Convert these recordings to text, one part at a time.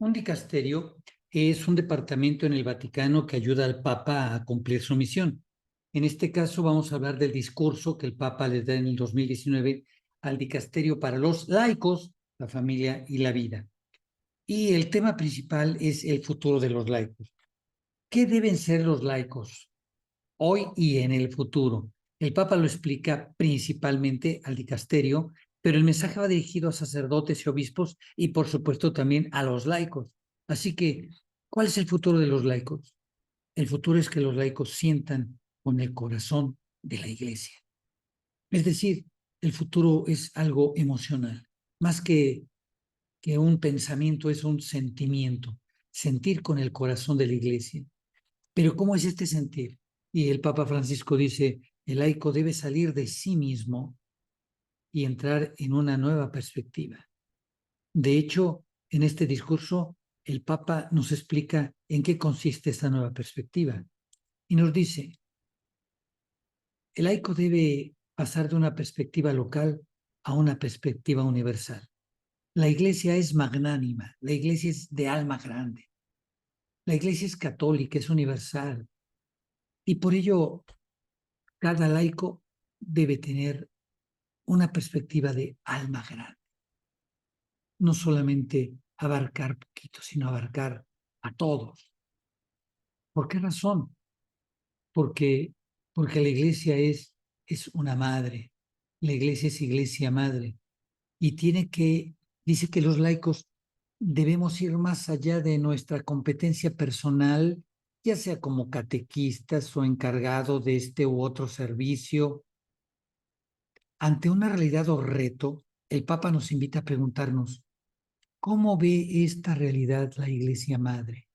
Un dicasterio es un departamento en el Vaticano que ayuda al Papa a cumplir su misión. En este caso vamos a hablar del discurso que el Papa les da en el 2019 al dicasterio para los laicos, la familia y la vida. Y el tema principal es el futuro de los laicos. ¿Qué deben ser los laicos hoy y en el futuro? El Papa lo explica principalmente al dicasterio, pero el mensaje va dirigido a sacerdotes y obispos y por supuesto también a los laicos. Así que, ¿cuál es el futuro de los laicos? El futuro es que los laicos sientan con el corazón de la iglesia. Es decir, el futuro es algo emocional, más que un pensamiento, es un sentimiento, sentir con el corazón de la iglesia. Pero ¿cómo es este sentir? Y el Papa Francisco dice, el laico debe salir de sí mismo y entrar en una nueva perspectiva. De hecho, en este discurso, el Papa nos explica en qué consiste esta nueva perspectiva y nos dice, el laico debe pasar de una perspectiva local a una perspectiva universal. La iglesia es magnánima, la iglesia es de alma grande, la iglesia es católica, es universal y por ello cada laico debe tener una perspectiva de alma grande, no solamente abarcar poquito, sino abarcar a todos. ¿Por qué razón? Porque, porque la iglesia es una madre, la iglesia es iglesia madre y dice que los laicos debemos ir más allá de nuestra competencia personal, ya sea como catequistas o encargado de este u otro servicio. Ante una realidad o reto, el Papa nos invita a preguntarnos, ¿cómo ve esta realidad la Iglesia Madre?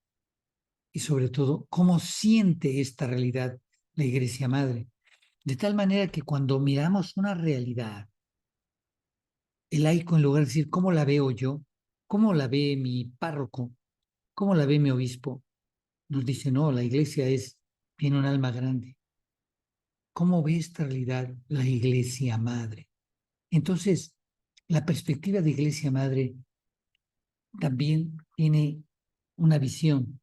Y sobre todo, ¿cómo siente esta realidad la Iglesia Madre? De tal manera que cuando miramos una realidad, el laico, en lugar de decir, ¿cómo la veo yo? ¿Cómo la ve mi párroco? ¿Cómo la ve mi obispo? Nos dice, no, la Iglesia tiene un alma grande. ¿Cómo ve esta realidad la Iglesia Madre? Entonces, la perspectiva de Iglesia Madre también tiene una visión.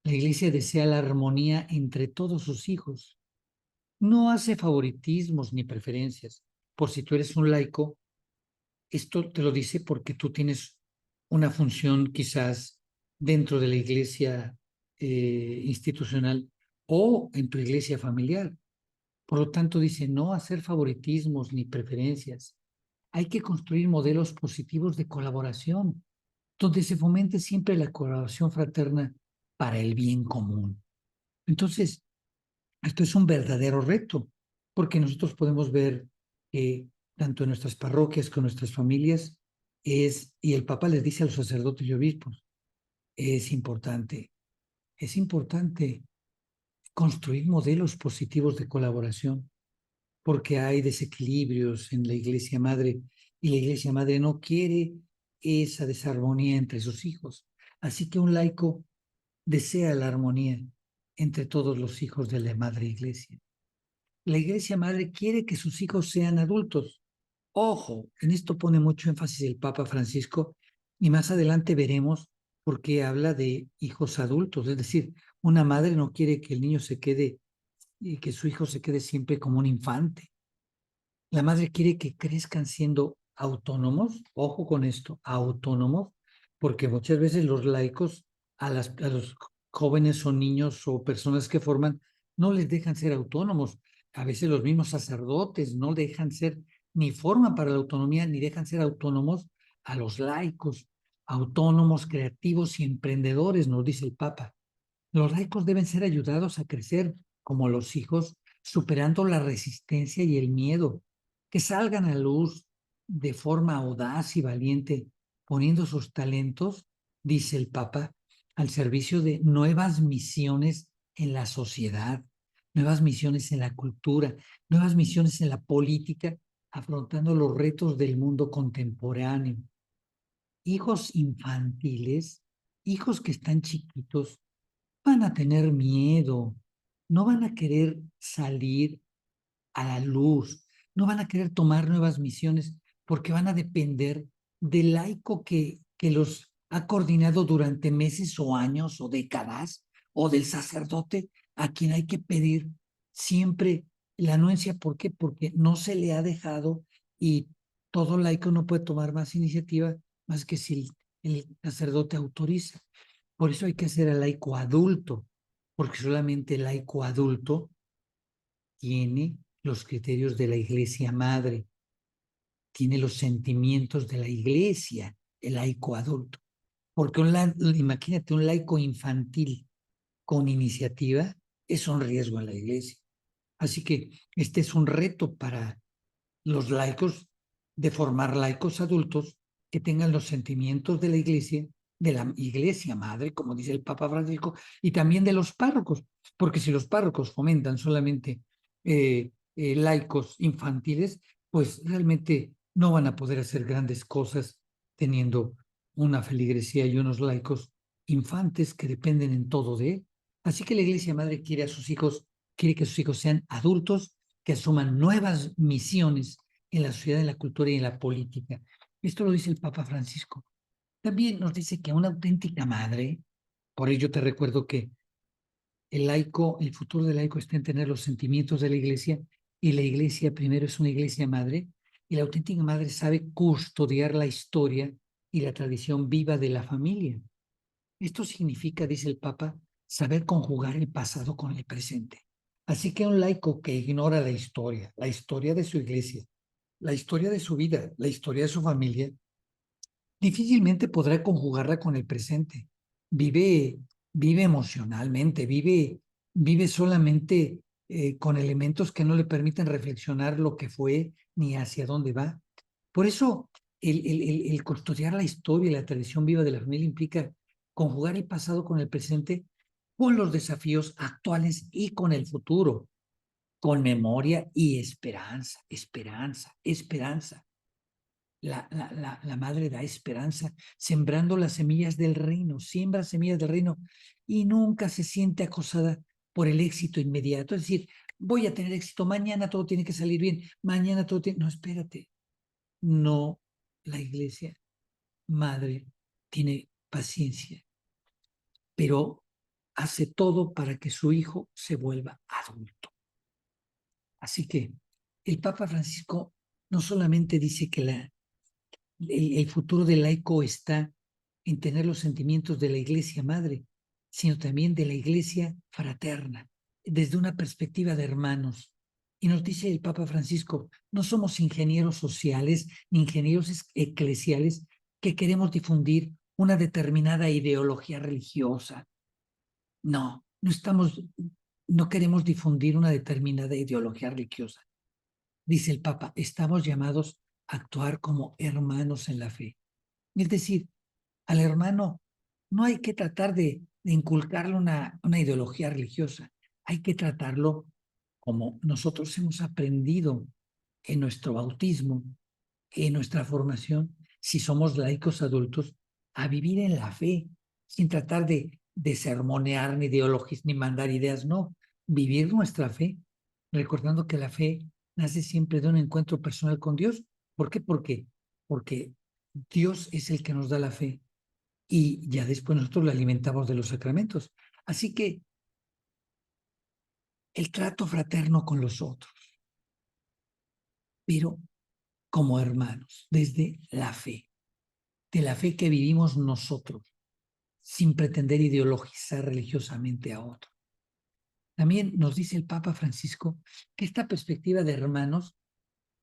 La iglesia desea la armonía entre todos sus hijos. No hace favoritismos ni preferencias. Por si tú eres un laico, esto te lo dice porque tú tienes una función quizás dentro de la iglesia institucional o en tu iglesia familiar. Por lo tanto, dice no hacer favoritismos ni preferencias. Hay que construir modelos positivos de colaboración donde se fomente siempre la colaboración fraterna para el bien común. Entonces, esto es un verdadero reto, porque nosotros podemos ver que tanto en nuestras parroquias como en nuestras familias y el Papa les dice a los sacerdotes y obispos, es es importante construir modelos positivos de colaboración, porque hay desequilibrios en la Iglesia Madre y la Iglesia Madre no quiere esa desarmonía entre sus hijos. Así que un laico desea la armonía entre todos los hijos de la Madre Iglesia. La Iglesia Madre quiere que sus hijos sean adultos. Ojo, en esto pone mucho énfasis el Papa Francisco y más adelante veremos por qué habla de hijos adultos. Es decir, una madre no quiere que el niño se quede y que su hijo se quede siempre como un infante. La madre quiere que crezcan siendo autónomos, ojo con esto, autónomos, porque muchas veces los laicos a los jóvenes o niños o personas que forman no les dejan ser autónomos. A veces los mismos sacerdotes no dejan ser, ni forman para la autonomía, ni dejan ser autónomos a los laicos, autónomos, creativos y emprendedores, nos dice el Papa. Los laicos deben ser ayudados a crecer como los hijos, superando la resistencia y el miedo, que salgan a luz de forma audaz y valiente, poniendo sus talentos, dice el Papa, al servicio de nuevas misiones en la sociedad, nuevas misiones en la cultura, nuevas misiones en la política, afrontando los retos del mundo contemporáneo. Hijos infantiles, hijos que están chiquitos, van a tener miedo, no van a querer salir a la luz, no van a querer tomar nuevas misiones porque van a depender del laico que los ha coordinado durante meses o años o décadas, o del sacerdote a quien hay que pedir siempre la anuencia. ¿Por qué? Porque no se le ha dejado y todo laico no puede tomar más iniciativa más que si el sacerdote autoriza. Por eso hay que hacer al laico adulto, porque solamente el laico adulto tiene los criterios de la iglesia madre, tiene los sentimientos de la iglesia, el laico adulto. Porque imagínate, un laico infantil con iniciativa es un riesgo en la iglesia. Así que este es un reto para los laicos, de formar laicos adultos que tengan los sentimientos de la iglesia madre, como dice el Papa Francisco, y también de los párrocos, porque si los párrocos fomentan solamente laicos infantiles, pues realmente no van a poder hacer grandes cosas teniendo una feligresía y unos laicos infantes que dependen en todo de él. Así que la iglesia madre quiere que sus hijos sean adultos, que asuman nuevas misiones en la sociedad, en la cultura y en la política. Esto lo dice el Papa Francisco. También nos dice que una auténtica madre, por ello te recuerdo que el laico, el futuro del laico está en tener los sentimientos de la iglesia, y la iglesia primero es una iglesia madre, y la auténtica madre sabe custodiar la historia y la tradición viva de la familia. Esto significa, dice el Papa, saber conjugar el pasado con el presente. Así que un laico que ignora la historia de su iglesia, la historia de su vida, la historia de su familia, difícilmente podrá conjugarla con el presente. Vive, vive emocionalmente, vive solamente con elementos que no le permiten reflexionar lo que fue ni hacia dónde va. Por eso, el custodiar la historia y la tradición viva de la familia implica conjugar el pasado con el presente, con los desafíos actuales y con el futuro, con memoria y esperanza, esperanza, esperanza. La madre da esperanza, sembrando las semillas del reino, siembra semillas del reino y nunca se siente acosada por el éxito inmediato. Es decir, voy a tener éxito, mañana todo tiene que salir bien, mañana todo tiene... No, espérate, no, la iglesia madre tiene paciencia, pero hace todo para que su hijo se vuelva adulto. Así que el Papa Francisco no solamente dice que el futuro del laico está en tener los sentimientos de la iglesia madre, sino también de la iglesia fraterna, desde una perspectiva de hermanos. Y nos dice el Papa Francisco, no somos ingenieros sociales ni ingenieros eclesiales que queremos difundir una determinada ideología religiosa. No, no queremos difundir una determinada ideología religiosa. Dice el Papa, estamos llamados a actuar como hermanos en la fe. Es decir, al hermano no hay que tratar de inculcarle una ideología religiosa, hay que tratarlo como nosotros hemos aprendido en nuestro bautismo, en nuestra formación, si somos laicos adultos, a vivir en la fe, sin tratar de sermonear ni ideologías ni mandar ideas, no, vivir nuestra fe, recordando que la fe nace siempre de un encuentro personal con Dios. ¿Por qué? Porque Dios es el que nos da la fe y ya después nosotros la alimentamos de los sacramentos. Así que el trato fraterno con los otros, pero como hermanos, desde la fe, de la fe que vivimos nosotros, sin pretender ideologizar religiosamente a otro. También nos dice el Papa Francisco que esta perspectiva de hermanos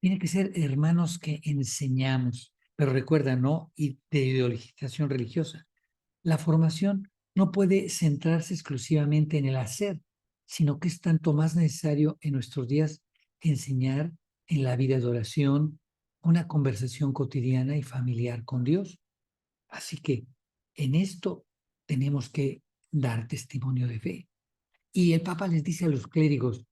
tiene que ser hermanos que enseñamos, pero recuerda, no de ideologización religiosa. La formación no puede centrarse exclusivamente en el hacer, sino que es tanto más necesario en nuestros días enseñar en la vida de oración, una conversación cotidiana y familiar con Dios. Así que en esto tenemos que dar testimonio de fe. Y el Papa les dice a los clérigos,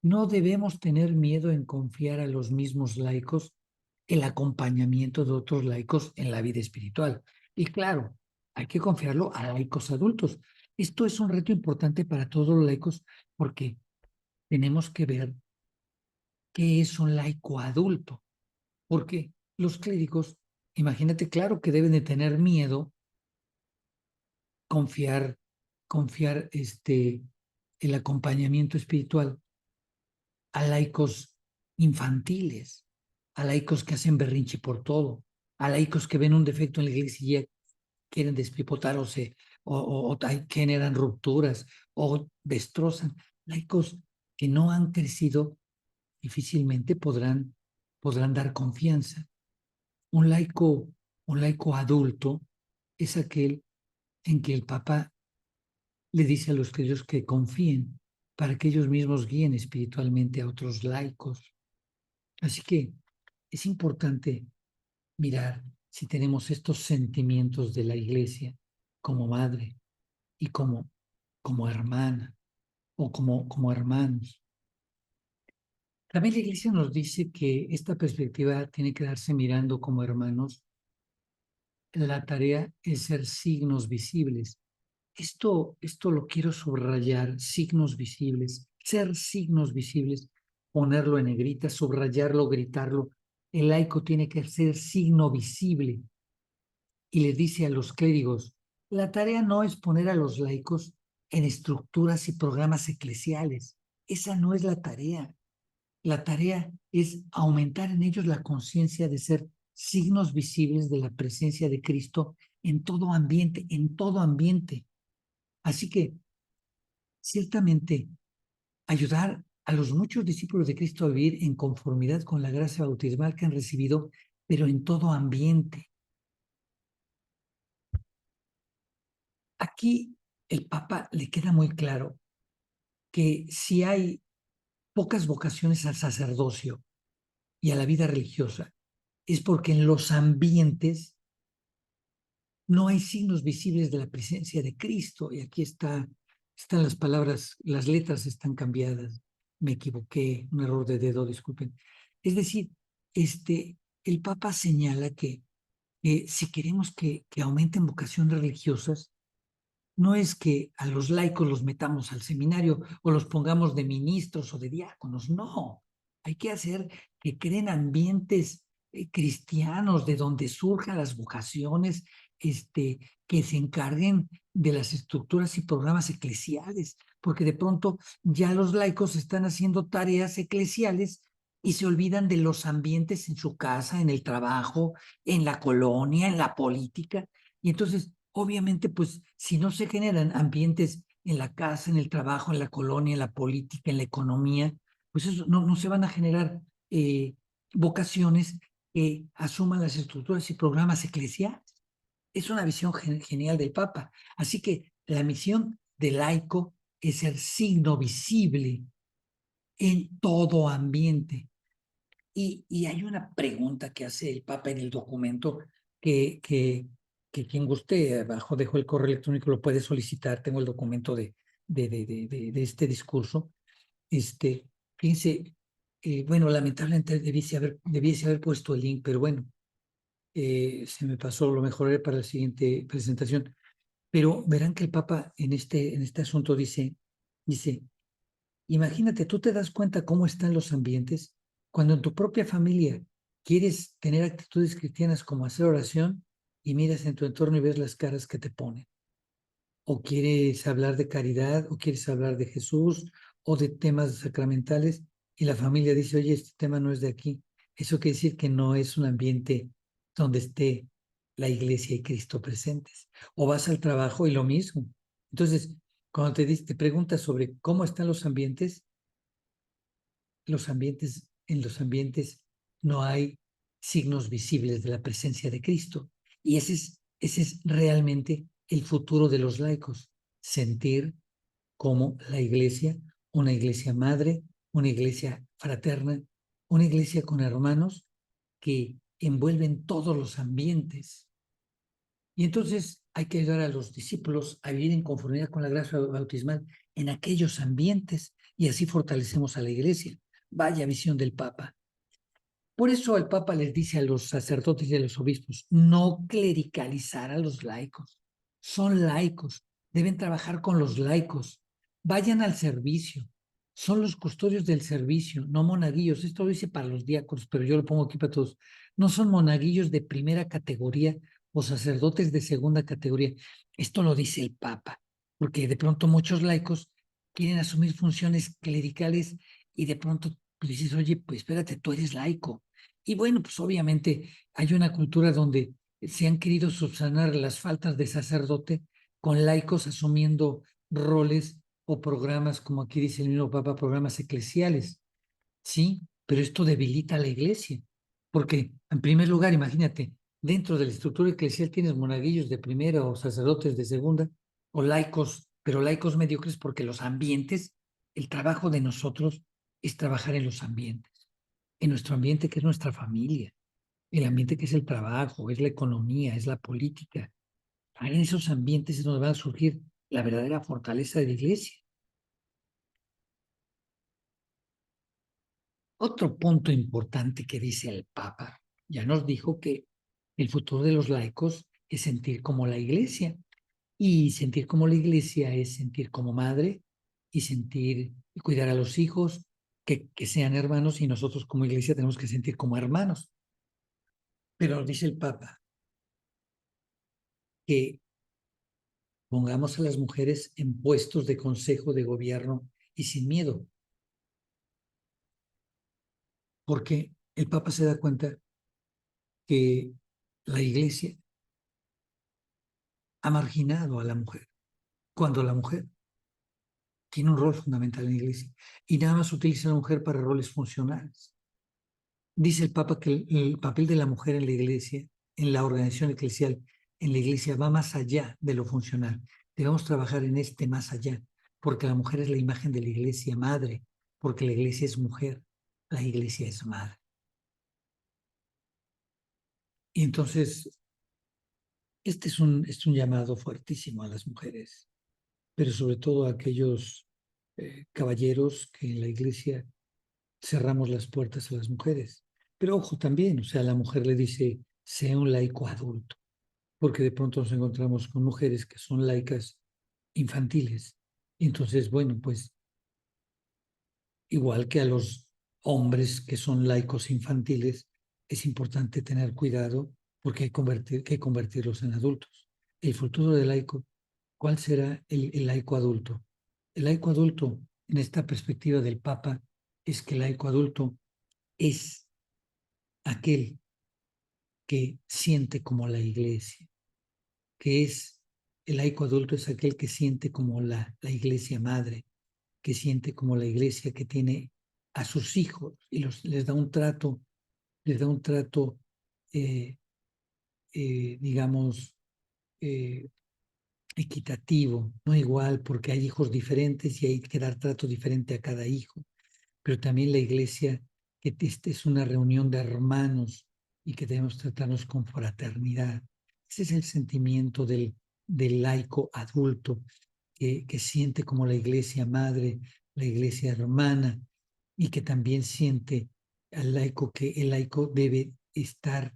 no debemos tener miedo en confiar a los mismos laicos el acompañamiento de otros laicos en la vida espiritual. Y claro, hay que confiarlo a laicos adultos. Esto es un reto importante para todos los laicos porque tenemos que ver qué es un laico adulto. Porque los clérigos, imagínate, claro que deben de tener miedo confiar el acompañamiento espiritual a laicos infantiles, a laicos que hacen berrinche por todo, a laicos que ven un defecto en la iglesia y ya quieren despipotar o generan rupturas o destrozan. Laicos que no han crecido difícilmente podrán dar confianza. Un laico adulto es aquel en que el Papa le dice a los cristianos que confíen para que ellos mismos guíen espiritualmente a otros laicos. Así que es importante mirar si tenemos estos sentimientos de la iglesia como madre y como hermana o como hermanos. También la iglesia nos dice que esta perspectiva tiene que darse mirando como hermanos. La tarea es ser signos visibles. Esto lo quiero subrayar, signos visibles, ser signos visibles, ponerlo en negrita, subrayarlo, gritarlo. El laico tiene que ser signo visible. Y le dice a los clérigos, la tarea no es poner a los laicos en estructuras y programas eclesiales. Esa no es la tarea. La tarea es aumentar en ellos la conciencia de ser signos visibles de la presencia de Cristo en todo ambiente, en todo ambiente. Así que, ciertamente, ayudar a los muchos discípulos de Cristo a vivir en conformidad con la gracia bautismal que han recibido, pero en todo ambiente. Aquí el Papa le queda muy claro que si hay pocas vocaciones al sacerdocio y a la vida religiosa, es porque en los ambientes no hay signos visibles de la presencia de Cristo. Y aquí están las palabras, las letras están cambiadas. Me equivoqué, un error de dedo, disculpen. Es decir, el Papa señala que si queremos que aumenten vocaciones religiosas, no es que a los laicos los metamos al seminario o los pongamos de ministros o de diáconos, no. Hay que hacer que creen ambientes cristianos de donde surjan las vocaciones, que se encarguen de las estructuras y programas eclesiales, porque de pronto ya los laicos están haciendo tareas eclesiales y se olvidan de los ambientes en su casa, en el trabajo, en la colonia, en la política. Y entonces, obviamente, pues si no se generan ambientes en la casa, en el trabajo, en la colonia, en la política, en la economía, pues eso, no se van a generar vocaciones que asuman las estructuras y programas eclesiales. Es una visión genial del Papa. Así que la misión del laico es ser signo visible en todo ambiente. Y hay una pregunta que hace el Papa en el documento que quien guste, abajo dejo el correo electrónico, lo puede solicitar. Tengo el documento de este discurso. Fíjense, bueno, lamentablemente debiese haber puesto el link, pero bueno, se me pasó, lo mejoraré para la siguiente presentación. Pero verán que el Papa en este asunto dice, imagínate, tú te das cuenta cómo están los ambientes cuando en tu propia familia quieres tener actitudes cristianas como hacer oración y miras en tu entorno y ves las caras que te ponen. O quieres hablar de caridad, o quieres hablar de Jesús, o de temas sacramentales, y la familia dice, oye, este tema no es de aquí. Eso quiere decir que no es un ambiente donde esté la iglesia y Cristo presentes. O vas al trabajo y lo mismo. Entonces, cuando te preguntas sobre cómo están en los ambientes no hay signos visibles de la presencia de Cristo. Y ese es realmente el futuro de los laicos, sentir como la iglesia, una iglesia madre, una iglesia fraterna, una iglesia con hermanos que envuelven todos los ambientes. Y entonces hay que ayudar a los discípulos a vivir en conformidad con la gracia bautismal en aquellos ambientes y así fortalecemos a la iglesia. Vaya visión del Papa. Por eso el Papa les dice a los sacerdotes y a los obispos, no clericalizar a los laicos. Son laicos, deben trabajar con los laicos. Vayan al servicio. Son los custodios del servicio, no monaguillos. Esto lo dice para los diáconos, pero yo lo pongo aquí para todos. No son monaguillos de primera categoría o sacerdotes de segunda categoría. Esto lo dice el Papa, porque de pronto muchos laicos quieren asumir funciones clericales y de pronto pues, dices, oye, pues espérate, tú eres laico. Y bueno, pues obviamente hay una cultura donde se han querido subsanar las faltas de sacerdote con laicos asumiendo roles o programas, como aquí dice el mismo Papa, programas eclesiales. Sí, pero esto debilita a la iglesia, porque en primer lugar, imagínate, dentro de la estructura eclesial tienes monaguillos de primera o sacerdotes de segunda o laicos, pero laicos mediocres porque los ambientes, el trabajo de nosotros es trabajar en los ambientes, en nuestro ambiente que es nuestra familia, el ambiente que es el trabajo, es la economía, es la política. Ahí en esos ambientes es donde va a surgir la verdadera fortaleza de la iglesia. Otro punto importante que dice el Papa, ya nos dijo que el futuro de los laicos es sentir como la iglesia, y sentir como la iglesia es sentir como madre y sentir y cuidar a los hijos, que sean hermanos, y nosotros como iglesia tenemos que sentir como hermanos. Pero dice el Papa que pongamos a las mujeres en puestos de consejo de gobierno y sin miedo, porque el Papa se da cuenta que la iglesia ha marginado a la mujer, cuando la mujer tiene un rol fundamental en la iglesia y nada más utiliza a la mujer para roles funcionales. Dice el Papa que el papel de la mujer en la iglesia, en la organización eclesial, en la iglesia va más allá de lo funcional. Debemos trabajar en este más allá, porque la mujer es la imagen de la iglesia madre, porque la iglesia es mujer, la iglesia es madre. Y entonces, este es un llamado fuertísimo a las mujeres, pero sobre todo a aquellos caballeros que en la iglesia cerramos las puertas a las mujeres. Pero ojo también, o sea, la mujer le dice, sea un laico adulto, porque de pronto nos encontramos con mujeres que son laicas infantiles. Entonces, bueno, pues igual que a los hombres que son laicos infantiles, es importante tener cuidado porque hay que convertirlos en adultos. El futuro del laico, ¿cuál será el laico adulto? El laico adulto, en esta perspectiva del Papa, es que el laico adulto es aquel que siente como la iglesia, que es el laico adulto, es aquel que siente como la iglesia madre, que siente como la iglesia que tiene a sus hijos y les da un trato, eh, digamos, eh, equitativo, no igual, porque hay hijos diferentes y hay que dar trato diferente a cada hijo, pero también la iglesia, que esta es una reunión de hermanos y que debemos tratarnos con fraternidad. Ese es el sentimiento del laico adulto, que siente como la iglesia madre, la iglesia hermana, y que también siente al laico que el laico debe estar,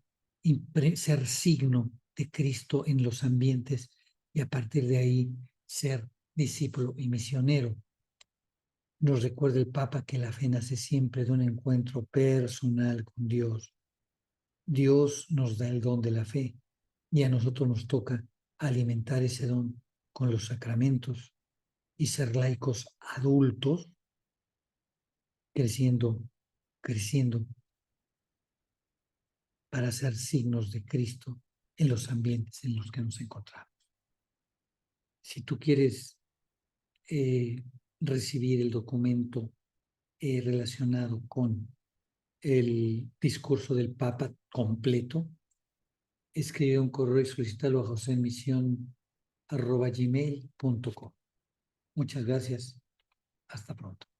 ser signo de Cristo en los ambientes y a partir de ahí ser discípulo y misionero. Nos recuerda el Papa que la fe nace siempre de un encuentro personal con Dios. Dios nos da el don de la fe y a nosotros nos toca alimentar ese don con los sacramentos y ser laicos adultos, creciendo, creciendo para ser signos de Cristo en los ambientes en los que nos encontramos. Si tú quieres eh, recibir el documento relacionado con el discurso del Papa completo, escribe un correo y solicítalo a josemisión@gmail.com. Muchas gracias. Hasta pronto.